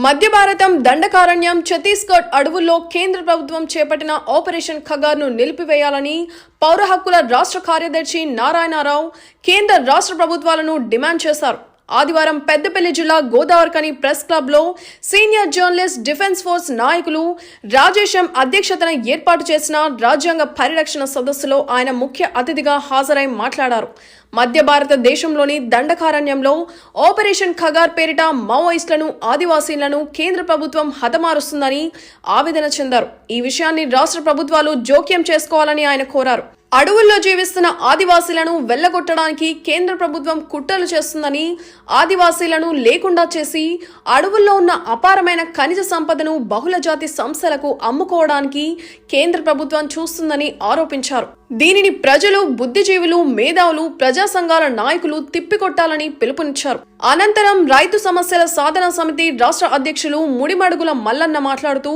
మధ్య భారతం దండకారణ్యం ఛత్తీస్గఢ్ అడవుల్లో కేంద్ర ప్రభుత్వం చేపట్టిన ఆపరేషన్ ఖగార్ను నిలిపివేయాలని పౌర హక్కుల రాష్ట్ర కార్యదర్శి నారాయణరావు కేంద్ర రాష్ట్ర ప్రభుత్వాలను డిమాండ్ చేశారు. ఆదివారం పెద్దపల్లి జిల్లా గోదావరికని ప్రెస్ క్లబ్ లో సీనియర్ జర్నలిస్ట్ డిఫెన్స్ ఫోర్స్ నాయకులు రాజేశం అధ్యక్షతన ఏర్పాటు చేసిన రాజ్యాంగ పరిరక్షణ సదస్సులో ఆయన ముఖ్య అతిథిగా హాజరై మాట్లాడారు. మధ్య భారతదేశంలోని దండకారణ్యంలో ఆపరేషన్ ఖగార్ పేరిట మావోయిస్టులను ఆదివాసీలను కేంద్ర ప్రభుత్వం హతమారుస్తుందని ఆవేదన చెందారు. ఈ విషయాన్ని రాష్ట్ర ప్రభుత్వాలు జోక్యం చేసుకోవాలని ఆయన కోరారు. అడవుల్లో జీవిస్తున్న ఆదివాసీలను వెళ్లగొట్టడానికి కేంద్ర ప్రభుత్వం కుట్రలు చేస్తుందని, ఆదివాసీలను లేకుండా చేసి అడవుల్లో ఉన్న అపారమైన ఖనిజ సంపదను బహుళజాతి సంస్థలకు అమ్ముకోవడానికి కేంద్ర ప్రభుత్వం చూస్తుందని ఆరోపించారు. దీనిని ప్రజలు, బుద్ధిజీవులు, మేధావులు, ప్రజా సంఘాల నాయకులు తిప్పికొట్టాలని పిలుపునిచ్చారు. అనంతరం రైతు సమస్యల సాధన సమితి రాష్ట్ర అధ్యక్షులు ముడిమడుగుల మల్లన్న మాట్లాడుతూ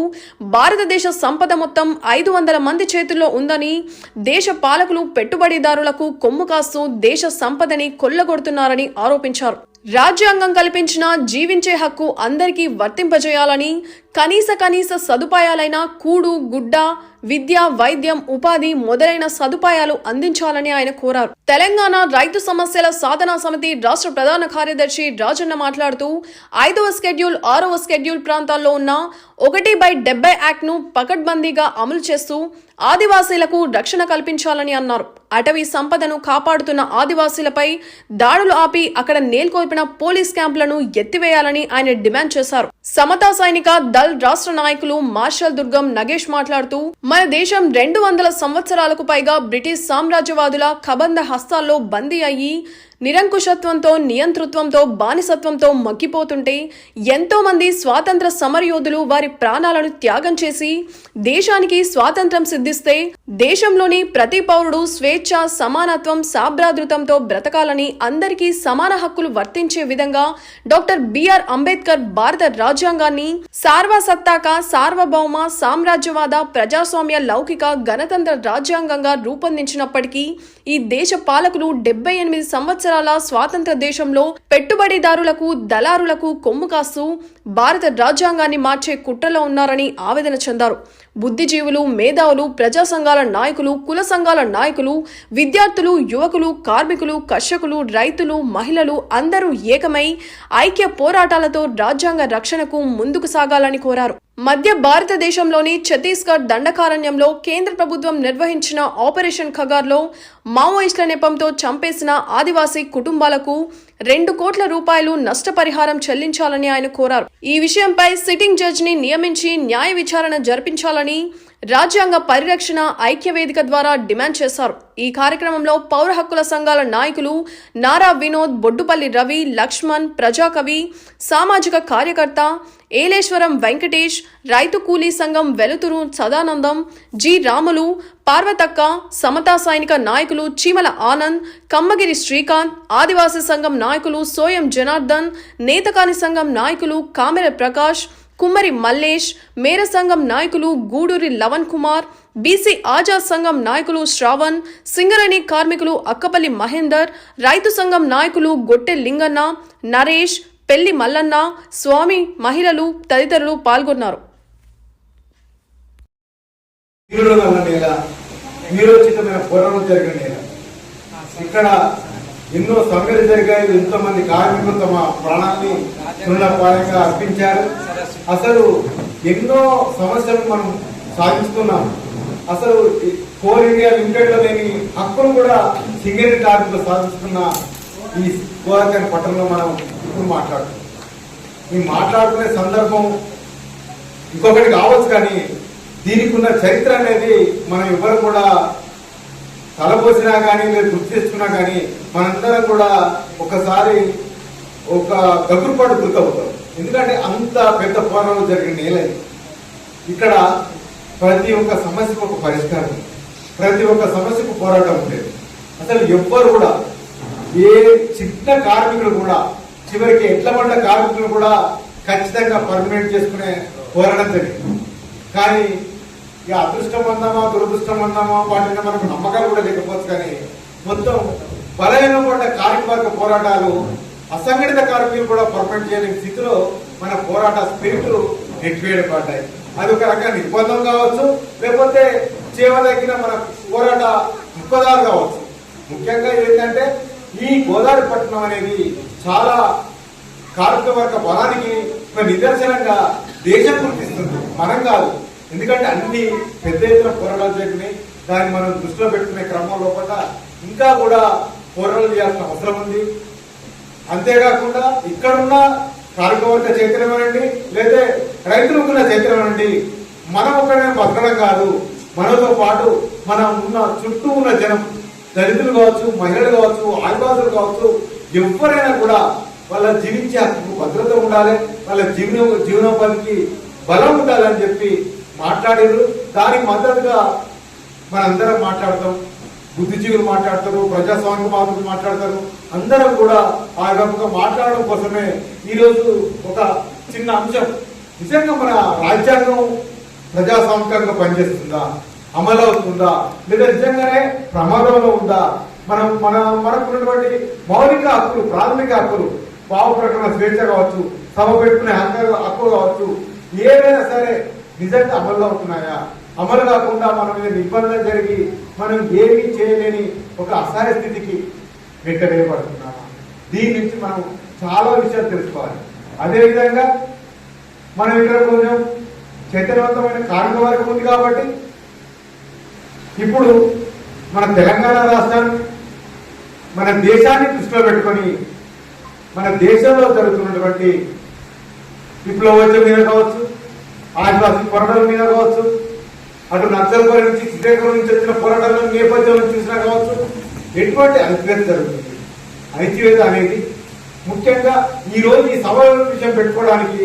భారతదేశ సంపద మొత్తం 500 మంది చేతుల్లో ఉందని, దేశ పాలకులు పెట్టుబడిదారులకు కొమ్ము కాస్తూ దేశ సంపదని కొల్లగొడుతున్నారని ఆరోపించారు. రాజ్యాంగం కల్పించిన జీవించే హక్కు అందరికీ వర్తింపజేయాలని, కనీస సదుపాయాలైన కూడు, గుడ్డ, విద్య, వైద్యం, ఉపాధి మొదలైన సదుపాయాలు అందించాలని ఆయన కోరారు. తెలంగాణ రైతు సమస్యల సాధనా సమితి రాష్ట్ర ప్రధాన కార్యదర్శి రాజన్న మాట్లాడుతూ 5వ షెడ్యూల్, 6వ షెడ్యూల్ ప్రాంతాల్లో ఉన్న 1/70 యాక్ట్ ను పకడ్బందీగా అమలు చేస్తూ ఆదివాసీలకు రక్షణ కల్పించాలని అన్నారు. అటవీ సంపదను కాపాడుతున్న ఆదివాసీలపై దాడులు ఆపి అక్కడ నేల్కొల్పిన పోలీస్ క్యాంపులను ఎత్తివేయాలని ఆయన డిమాండ్ చేశారు. సమతా సైనిక దళ్ రాష్ట్ర నాయకులు మార్షల్ దుర్గం నగేష్ మాట్లాడుతూ మన దేశం 200 సంవత్సరాలకు పైగా బ్రిటిష్ సామ్రాజ్యవాదుల కబంధ హస్తాల్లో బందీ అయ్యి నిరంకుశత్వంతో, నియంతృత్వంతో, బానిసత్వంతో మగ్గిపోతుంటే ఎంతో మంది స్వాతంత్ర సమరయోధులు వారి ప్రాణాలను త్యాగం చేసి దేశానికి స్వాతంత్రం సిద్ధిస్తే దేశంలోని ప్రతి పౌరుడు స్వేచ్ఛ, సమానత్వం, సాభ్రాతృత్వంతో బ్రతకాలని, అందరికీ సమాన హక్కులు వర్తించే విధంగా డాక్టర్ బిఆర్ అంబేద్కర్ భారత రాజ్యాంగాన్ని సార్వసత్తాక, సార్వభౌమ, సామ్రాజ్యవాద, ప్రజాస్వామ్య, లౌకిక, గణతంత్ర రాజ్యాంగంగా రూపొందించినప్పటికీ ఈ దేశ పాలకులు 78 సంవత్సరాల స్వాతంత్ర దేశంలో పెట్టుబడిదారులకు, దళారులకు కొమ్ము కాస్తూ భారత రాజ్యాంగాన్ని మార్చే కుట్రలో ఉన్నారని ఆవేదన చెందారు. బుద్ధిజీవులు, మేధావులు, ప్రజా సంఘాల నాయకులు, కుల సంఘాల నాయకులు, విద్యార్థులు, యువకులు, కార్మికులు, కర్షకులు, రైతులు, మహిళలు అందరూ ఏకమై ఐక్య పోరాటాలతో రాజ్యాంగ రక్షణకు ముందుకు సాగాలని కోరారు. మధ్య భారతదేశంలోని ఛత్తీస్గఢ్ దండకారణ్యంలో కేంద్ర ప్రభుత్వం నిర్వహించిన ఆపరేషన్ ఖగార్లో మావోయిస్టుల నెపంతో చంపేసిన ఆదివాసీ కుటుంబాలకు 2 కోట్ల రూపాయలు నష్టపరిహారం చెల్లించాలని ఆయన కోరారు. ఈ విషయంపై సిట్టింగ్ జడ్జిని నియమించి న్యాయ విచారణ జరిపించాలని రాజ్యాంగ పరిరక్షణ ఐక్యవేదిక ద్వారా డిమాండ్ చేశారు. ఈ కార్యక్రమంలో పౌర హక్కుల సంఘాల నాయకులు నారా వినోద్, బొడ్డుపల్లి రవి, లక్ష్మణ్, ప్రజాకవి, సామాజిక కార్యకర్త ఏలేశ్వరం వెంకటేష్, రైతు కూలీ సంఘం వెలుతురు సదానందం, జి రాములు, పార్వతక్క, సమతా సైనిక నాయకులు చీమల ఆనంద్, కమ్మగిరి శ్రీకాంత్, ఆదివాసీ సంఘం నాయకులు సోయం జనార్దన్, నేతకాని సంఘం నాయకులు కామెర ప్రకాష్, కుమ్మరి మల్లేష్, మేర సంఘం నాయకులు గూడూరి లవన్ కుమార్, బీసీ ఆజాద్ సంఘం నాయకులు శ్రావణ్, సింగరేణి కార్మికులు అక్కపల్లి మహేందర్, రైతు సంఘం నాయకులు గొట్టె లింగన్న, నరేష్, పెళ్లి మల్లన్న, స్వామి, మహిళలు తదితరులు పాల్గొన్నారు. ఇక్కడ ఎన్నో సంఘటనలు జరిగాయి. ఎంతో మంది కార్మికులు తమ ప్రాణాన్ని తృణప్రాయంగా అర్పించారు. అసలు ఎన్నో సమస్యలు మనం సాధిస్తున్నాం. అసలు కోర్ ఇండియా లిమిటెడ్ లో లేని హక్కును కూడా సింగరేణి కార్మికులు సాధిస్తున్న ఈ గోదావరి పట్టణంలో మనం ఇప్పుడు మాట్లాడుతున్నాం. ఈ మాట్లాడుకునే సందర్భం ఇంకొకటి కావచ్చు, కానీ దీనికి ఉన్న చరిత్ర అనేది మనం ఎవరు కూడా తలపోసినా కానీ లేదు గుర్తు తెచ్చుకున్నా కానీ మనందరం కూడా ఒకసారి ఒక గగురుపాటు గుర్తవుతాం. ఎందుకంటే అంత పెద్ద పోరాటం జరిగిన నేల ఇక్కడ ప్రతి ఒక్క సమస్యకు ఒక పరిష్కారం, ప్రతి ఒక్క సమస్యకు పోరాటం ఉండేది. అసలు ఎవ్వరు కూడా ఏ చిన్న కార్మికులు కూడా చివరికి ఎట్ల పడ్డ కార్మికులు కూడా ఖచ్చితంగా పర్మనెంట్ చేసుకునే పోరాటం జరిగింది. కానీ ఇక అదృష్టం అందామా, దురదృష్టం అందామా, వాటిని మనకు నమ్మకాలు కూడా లేకపోవచ్చు. కానీ మొత్తం బలహీనపడ్డ కార్మిక వర్గ పోరాటాలు అసంఘటిత కార్మికులు కూడా పర్మనెంట్ చేయలేని స్థితిలో మన పోరాట స్పిరిట్ నెట్టివేయబడ్డాయి. అది ఒక రకంగా నిర్బంధం కావచ్చు, లేకపోతే చేయదగిన మన పోరాట దృక్పథాలు కావచ్చు. ముఖ్యంగా ఏంటంటే ఈ గోదావరి పట్టణం అనేది చాలా కార్మిక వర్గ బలానికి ఒక నిదర్శనంగా దేశం గుర్తిస్తుంది, మనం కాదు. ఎందుకంటే అన్ని పెద్ద ఎత్తున పోరాటాలు జరిగినాయి. దాన్ని మనం దృష్టిలో పెట్టుకునే క్రమం లోపల ఇంకా కూడా పోరాటాలు చేయాల్సిన అవసరం ఉంది. అంతేకాకుండా ఇక్కడున్న కార్మిక వర్గ చైతన్యం అనండి, లేదా రైతులకున్న చైతన్యం అనండి, మనం ఒక్కడే బతకడం కాదు, మనతో పాటు మన ఉన్న చుట్టూ ఉన్న జనం, దళితులు కావచ్చు, మహిళలు కావచ్చు, ఆదివాసులు కావచ్చు, ఎవరైనా కూడా వాళ్ళ జీవించే హక్కు భద్రత ఉండాలి, వాళ్ళ జీవనోపాధికి బలం ఉండాలని చెప్పి మాట్లాడారు. దానికి మద్దతుగా మనందరం మాట్లాడతాం, బుద్ధిజీవులు మాట్లాడతారు, ప్రజాస్వామికవాదులు మాట్లాడతారు. అందరం కూడా ఆ రకంగా మాట్లాడడం కోసమే ఈరోజు ఒక చిన్న అంశం, నిజంగా మన రాజ్యాంగం ప్రజాస్వామికంగా పనిచేస్తుందా, అమలు అవుతుందా, లేదా నిజంగానే ప్రమాదంలో ఉందా, మనకున్నటువంటి మౌలిక హక్కులు, ప్రాథమిక హక్కులు, భావ ప్రకటన స్వేచ్ఛ కావచ్చు, సభ పెట్టుకునే హక్కు కావచ్చు, ఏదైనా సరే నిజంగా అమలు అవుతున్నాయా, అమలు కాకుండా మన మీద నిబంధన జరిగి మనం ఏమీ చేయలేని ఒక అసహాయ స్థితికి నెట్టవేయబడుతున్నామా? దీని నుంచి మనం చాలా విషయాలు తెలుసుకోవాలి. అదేవిధంగా మనం ఇక్కడ కొంచెం చైతన్యవంతమైన కార్మిక వర్గం ఉంది కాబట్టి ఇప్పుడు మన తెలంగాణ రాష్ట్రాన్ని, మన దేశాన్ని దృష్టిలో పెట్టుకొని మన దేశంలో జరుగుతున్నటువంటి విప్లవోద్యమం మీద కావచ్చు, ఆదివాసీ పోరాటాల మీద కావచ్చు, అటు నక్సల్బరి నుంచి శ్రీకాకుళం నుంచి వచ్చిన పోరాటాల నేపథ్యంలో చూసినా కావచ్చు, ఎటువంటి అణచివేత జరుగుతుంది. అణచివేత అనేది ముఖ్యంగా ఈ రోజు ఈ సభ విషయం పెట్టుకోవడానికి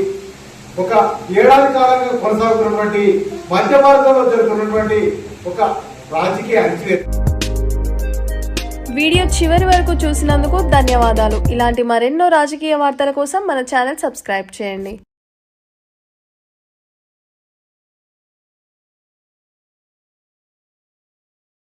ఒక ఏడాది కాలంగా కొనసాగుతున్నటువంటి మధ్య మార్గంలో జరుగుతున్నటువంటి ఒక రాజకీయ అణచివేత. వీడియో చివరి వరకు చూసినందుకు ధన్యవాదాలు. ఇలాంటి మరెన్నో రాజకీయ వార్తల కోసం మన ఛానల్ సబ్స్క్రైబ్ చేయండి.